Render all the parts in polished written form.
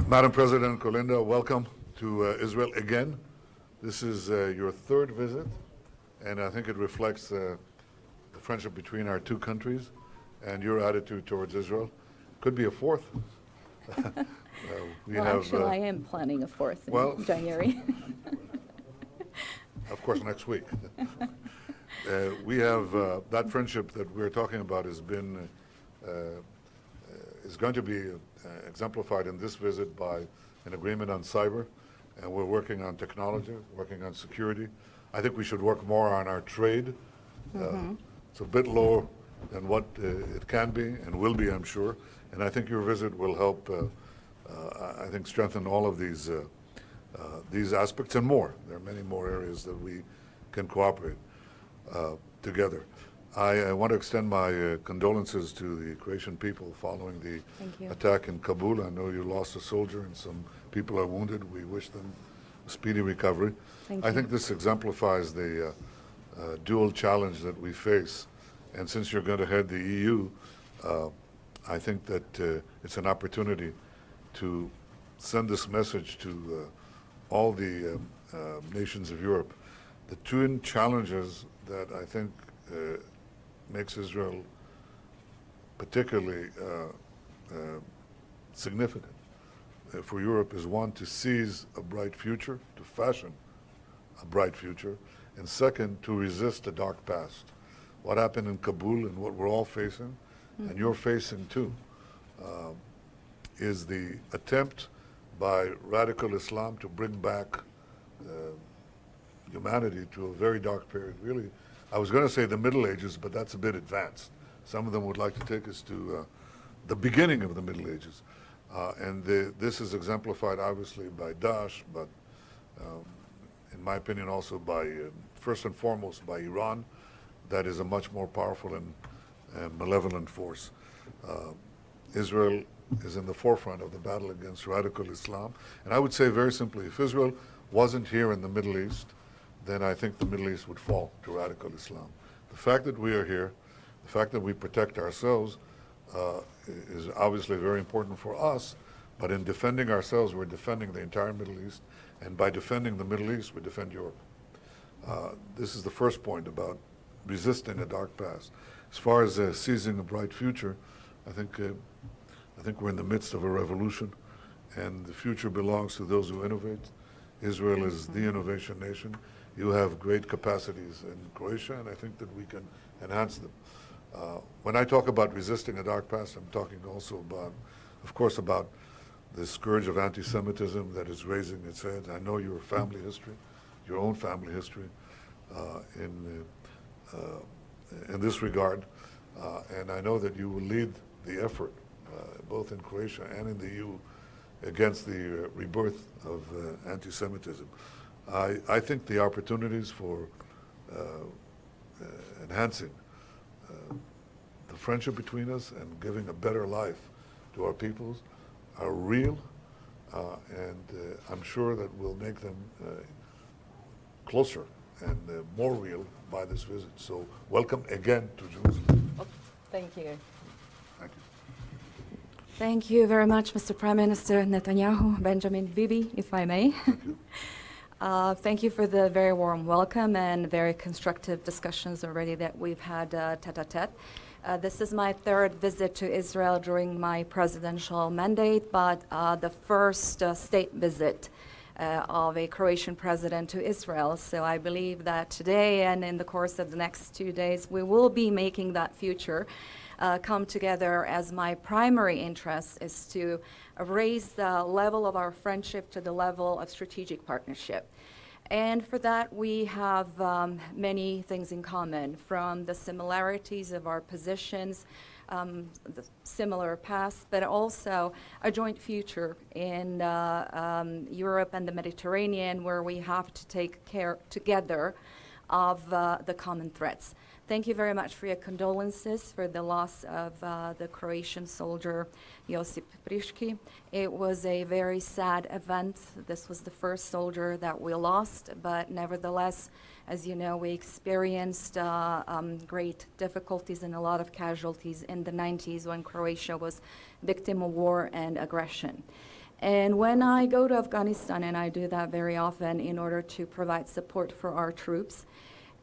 Madam President Kolinda, welcome to Israel again. This is your third visit, and I think it reflects the friendship between our two countries and your attitude towards Israel. Could be a fourth. Actually, I am planning a fourth in January. Of course, next week. We have that friendship that we're talking about is going to be exemplified in this visit by an agreement on cyber, and we're working on technology, working on security. I think we should work more on our trade. It's a bit lower than what it can be and will be, I'm sure. And I think your visit will help, I think, strengthen all of these aspects and more. There are many more areas that we can cooperate together. I want to extend my condolences to the Croatian people following the attack in Kabul. I know you lost a soldier and some people are wounded. We wish them a speedy recovery. I think this exemplifies the dual challenge that we face. And since you're going to head the EU, I think that it's an opportunity to send this message to all the nations of Europe. The twin challenges that I think makes Israel particularly significant for Europe is, one, to seize a bright future, to fashion a bright future, and second, to resist a dark past. What happened in Kabul and what we're all facing, and you're facing too, is the attempt by radical Islam to bring back humanity to a very dark period. Really, I was going to say the Middle Ages, but that's a bit advanced. Some of them would like to take us to the beginning of the Middle Ages. This is exemplified obviously by Daesh, but in my opinion also by, first and foremost, by Iran. That is a much more powerful and malevolent force. Israel is in the forefront of the battle against radical Islam. And I would say very simply, if Israel wasn't here in the Middle East, then I think the Middle East would fall to radical Islam. The fact that we are here, the fact that we protect ourselves is obviously very important for us, but in defending ourselves, we're defending the entire Middle East, and by defending the Middle East, we defend Europe. This is the first point about resisting a dark past. As far as seizing a bright future, I think we're in the midst of a revolution, and the future belongs to those who innovate. Israel is the innovation nation. You have great capacities in Croatia, and I think that we can enhance them. When I talk about resisting a dark past, I'm talking also about, of course, about the scourge of anti-Semitism that is raising its head. I know your family history, your own family history in this regard, and I know that you will lead the effort, both in Croatia and in the EU, against the rebirth of anti-Semitism. I think the opportunities for enhancing the friendship between us and giving a better life to our peoples are real, and I'm sure that we'll make them closer and more real by this visit. So welcome again to Jerusalem. Thank you. Thank you. Thank you very much, Mr. Prime Minister Netanyahu, Benjamin Bibi, if I may. Thank you. Thank you for the very warm welcome and very constructive discussions already that we've had tete-a-tete. This is my third visit to Israel during my presidential mandate, but the first state visit of a Croatian president to Israel. So I believe that today and in the course of the next 2 days, we will be making that future come together, as my primary interest is to raise the level of our friendship to the level of strategic partnership. And for that, we have many things in common, from the similarities of our positions, the similar past, but also a joint future in Europe and the Mediterranean, where we have to take care together of the common threats. Thank you very much for your condolences for the loss of the Croatian soldier Josip Priški. It was a very sad event. This was the first soldier that we lost, but nevertheless, as you know, we experienced great difficulties and a lot of casualties in the 90s when Croatia was victim of war and aggression. And when I go to Afghanistan, and I do that very often in order to provide support for our troops,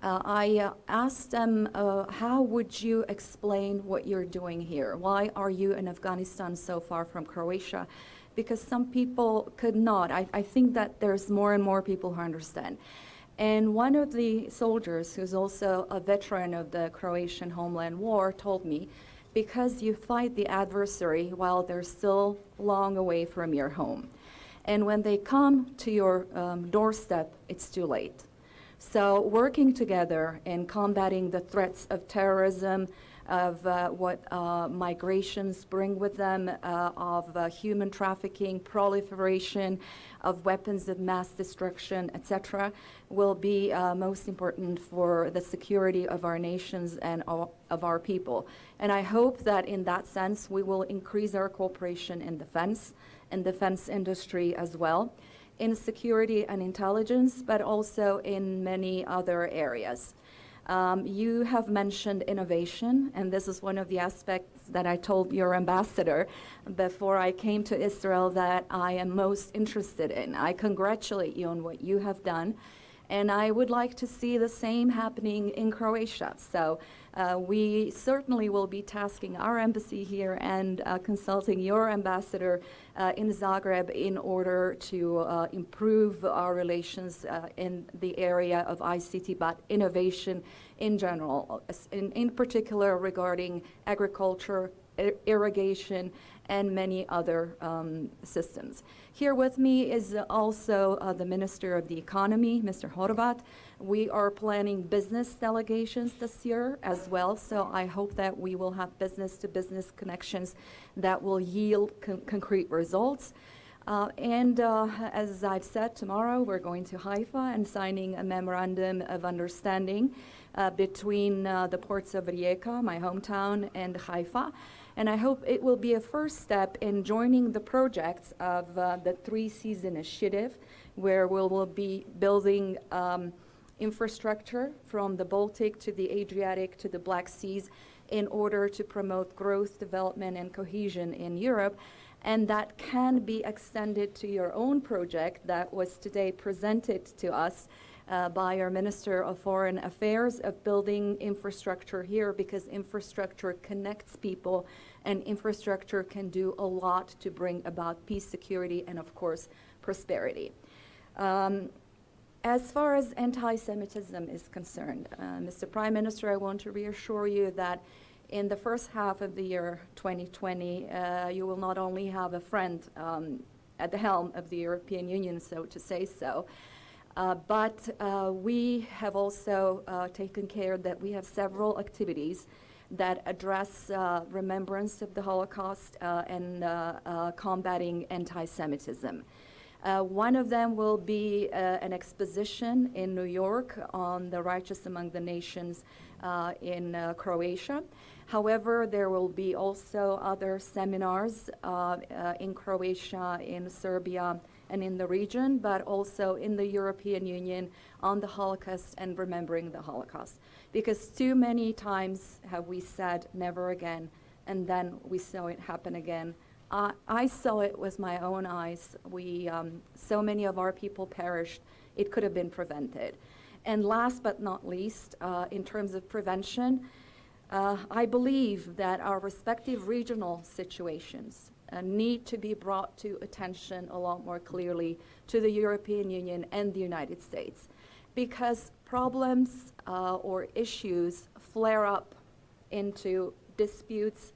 I asked them, how would you explain what you're doing here? Why are you in Afghanistan so far from Croatia? Because some people could not. I think that there's more and more people who understand. And one of the soldiers, who's also a veteran of the Croatian homeland war, told me, because you fight the adversary while they're still long away from your home. And when they come to your doorstep, it's too late. So working together in combating the threats of terrorism, of what migrations bring with them, of human trafficking, proliferation of weapons of mass destruction, etc., will be most important for the security of our nations and of our people. And I hope that in that sense we will increase our cooperation in defense industry as well, in security and intelligence, but also in many other areas. You have mentioned innovation, and this is one of the aspects that I told your ambassador before I came to Israel that I am most interested in. I congratulate you on what you have done, and I would like to see the same happening in Croatia. So we certainly will be tasking our embassy here and consulting your ambassador in Zagreb in order to improve our relations in the area of ICT, but innovation in general, in particular regarding agriculture, irrigation, and many other systems. Here with me is also the Minister of the Economy, Mr. Horvat. We are planning business delegations this year as well, so I hope that we will have business-to-business connections that will yield concrete results. As I've said, tomorrow we're going to Haifa and signing a memorandum of understanding between the ports of Rijeka, my hometown, and Haifa. And I hope it will be a first step in joining the projects of the 3 Seas Initiative, where we will be building infrastructure from the Baltic to the Adriatic to the Black Seas in order to promote growth, development, and cohesion in Europe. And that can be extended to your own project that was today presented to us by our Minister of Foreign Affairs, of building infrastructure here, because infrastructure connects people and infrastructure can do a lot to bring about peace, security, and of course, prosperity. As far as anti-Semitism is concerned, Mr. Prime Minister, I want to reassure you that in the first half of the year 2020, you will not only have a friend at the helm of the European Union, so to say so, but we have also taken care that we have several activities that address remembrance of the Holocaust and combating anti-Semitism. One of them will be an exposition in New York on the righteous among the nations in Croatia. However, there will be also other seminars in Croatia, in Serbia, and in the region, but also in the European Union on the Holocaust and remembering the Holocaust. Because too many times have we said never again, and then we saw it happen again. I saw it with my own eyes. So many of our people perished. It could have been prevented. And last but not least, in terms of prevention, I believe that our respective regional situations need to be brought to attention a lot more clearly to the European Union and the United States, because problems or issues flare up into disputes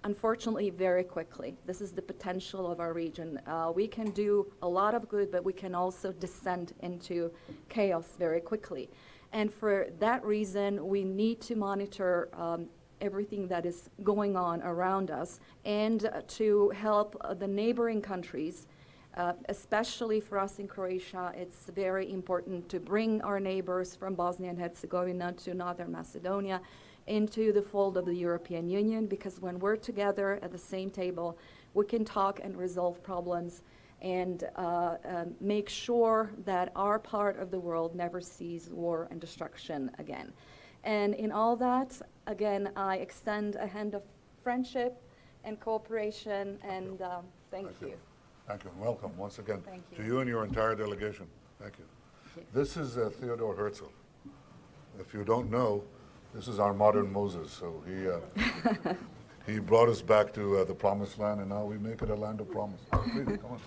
unfortunately very quickly. This is the potential of our region. We can do a lot of good, but we can also descend into chaos very quickly. And for that reason, we need to monitor everything that is going on around us, and to help the neighboring countries, especially for us in Croatia. It's very important to bring our neighbors from Bosnia and Herzegovina to Northern Macedonia into the fold of the European Union, because when we're together at the same table, we can talk and resolve problems and make sure that our part of the world never sees war and destruction again. And in all that, again, I extend a hand of friendship and cooperation, and thank you. Thank you, and welcome once again. Thank To you. you and your entire delegation. Thank you. Thank you. This is Theodore Herzl. If you don't know, this is our modern Moses. So he brought us back to the promised land, and now we make it a land of promise. Please, come on.